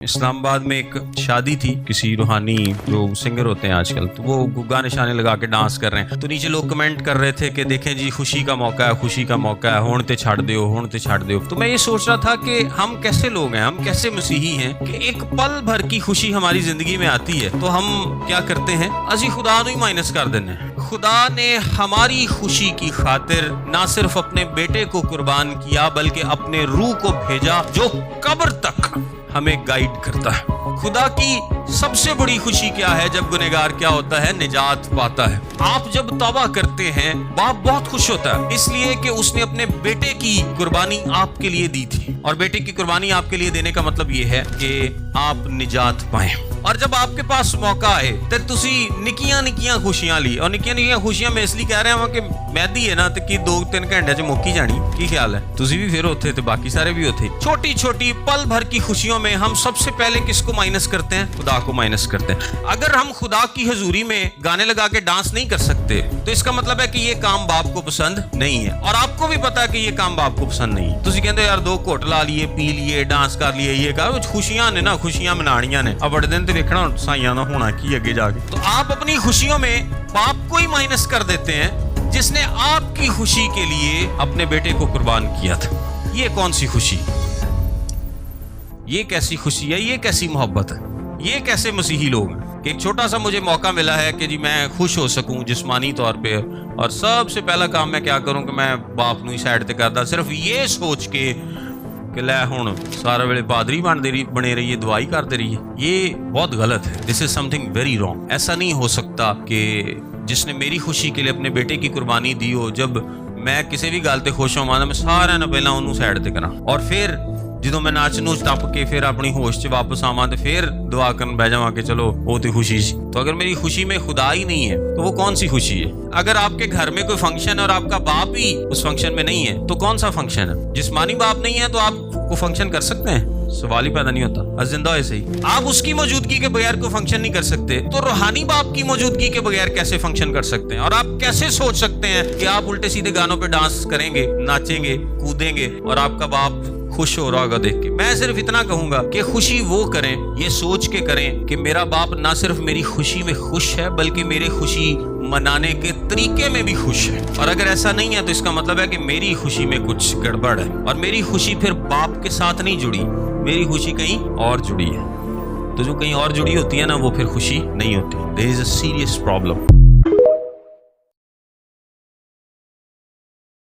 اسلام آباد میں ایک شادی تھی کسی روحانی جو سنگر ہوتے ہیں آج کل، تو وہ گگا نشانے لگا کے ڈانس کر رہے ہیں، تو نیچے لوگ کمنٹ کر رہے تھے کہ دیکھیں جی خوشی کا موقع ہے، خوشی کا موقع ہے، ہون تے چھاڑ دیو۔ تو میں یہ سوچ رہا تھا کہ ہم کیسے لوگ ہیں، ہم کیسے مسیحی ہیں کہ ایک پل بھر کی خوشی ہماری زندگی میں آتی ہے تو ہم کیا کرتے ہیں، اسی خدا نو ہی مائنس کر دینے۔ خدا نے ہماری خوشی کی خاطر نہ صرف اپنے بیٹے کو قربان کیا بلکہ اپنے روح کو بھیجا جو قبر تک ہمیں گائیڈ کرتا ہے۔ خدا کی سب سے بڑی خوشی کیا ہے جب گنہگار کیا ہوتا ہے، نجات پاتا ہے۔ آپ جب توبہ کرتے ہیں باپ بہت خوش ہوتا ہے، اس لیے کہ اس نے اپنے بیٹے کی قربانی آپ کے لیے دی تھی، اور بیٹے کی قربانی آپ کے لیے دینے کا مطلب یہ ہے کہ آپ نجات پائیں۔ اور جب آپ کے پاس موقع آئے تو تسی نکیاں خوشیاں لی، اور نکیاں خوشیاں میں اس لیے کہہ رہا ہوں کہ مہدی ہے نا تو کی 2-3 گھنٹے چ مکی جانی، کی خیال ہے؟ تسی بھی پھر ہوتے تو باقی سارے بھی ہوتے۔ چھوٹی چھوٹی پل بھر کی خوشیوں میں ہم سب سے پہلے کس کو مائنس کرتے ہیں؟ خدا کو مائنس کرتے ہیں۔ اگر ہم خدا کی حضوری میں گانے لگا کے ڈانس نہیں کر سکتے تو اس کا مطلب ہے کہ یہ کام باپ کو پسند نہیں ہے، اور آپ کو بھی پتا ہے کہ یہ کام باپ کو پسند نہیں ہے۔ تسی کہتے یار 2 گھٹ لا لیے، پی لیے، ڈانس کر لیے، یہ کہا خوشیاں نے نا، خوشیاں منانیاں نے، اب بڑے دن تو ویکھنا سائیاں نہ ہونا کی اگے جا کے۔ تو آپ اپنی خوشیوں میں باپ کو ہی مائنس کر دیتے ہیں جس نے آپ کی خوشی کے لیے اپنے بیٹے کو قربان کیا تھا۔ یہ کون سی خوشی، یہ کیسی خوشی ہے، یہ کیسی محبت ہے، یہ کیسے مسیحی لوگ ہیں کہ ایک چھوٹا سا مجھے موقع ملا ہے کہ جی میں خوش ہو سکوں جسمانی طور پہ، اور سب سے پہلا کام میں کیا کروں کہ میں باپ نو ہی سائڈ تے کردا، صرف یہ سوچ کے کہ لے ہوں سارا ویلے پادری بنے رہیے، دعائی کرتے رہیے۔ یہ بہت غلط ہے، دس از سم تھنگ ویری رانگ۔ ایسا نہیں ہو سکتا کہ جس نے میری خوشی کے لیے اپنے بیٹے کی قربانی دی ہو، جب میں کسی بھی گل تے خوش ہوں میں سارا نہ پہلا انہوں سائڈ تے کراں، اور پھر جدوں میں ناچ نوچ ٹپ کے پھر اپنی ہوش چ واپس آواں تے پھر دعا کرن بہ جاواں کہ چلو وہ تے خوشی سی۔ تو اگر میری خوشی میں خدا ہی نہیں ہے تو وہ کون سی خوشی ہے؟ اگر آپ کے گھر میں کوئی فنکشن ہے اور آپ کا باپ ہی اس فنکشن میں نہیں ہے تو کون سا فنکشن ہے؟ جسمانی باپ نہیں ہے تو آپ کو فنکشن کر سکتے ہیں؟ سوال ہی پیدا نہیں ہوتا۔ زندہ ہے صحیح، آپ اس کی موجودگی کے بغیر کوئی فنکشن نہیں کر سکتے، تو روحانی باپ کی موجودگی کے بغیر کیسے فنکشن کر سکتے ہیں؟ اور آپ کیسے سوچ سکتے ہیں کہ آپ الٹے سیدھے گانوں پہ ڈانس کریں گے، ناچیں گے، کودیں گے اور آپ کا باپ خوش ہو رہا ہوگا دیکھ کے؟ میں صرف اتنا کہوں گا کہ خوشی وہ کریں، یہ سوچ کے کریں کہ میرا باپ نہ صرف میری خوشی میں خوش ہے بلکہ میرے خوشی منانے کے طریقے میں بھی خوش ہے۔ اور اگر ایسا نہیں ہے تو اس کا مطلب ہے کہ میری خوشی میں کچھ گڑبڑ ہے، اور میری خوشی پھر باپ کے ساتھ نہیں جڑی، میری خوشی کہیں اور جڑی ہے۔ تو جو کہیں اور جڑی ہوتی ہے نا وہ پھر خوشی نہیں ہوتی۔ There is a serious problem۔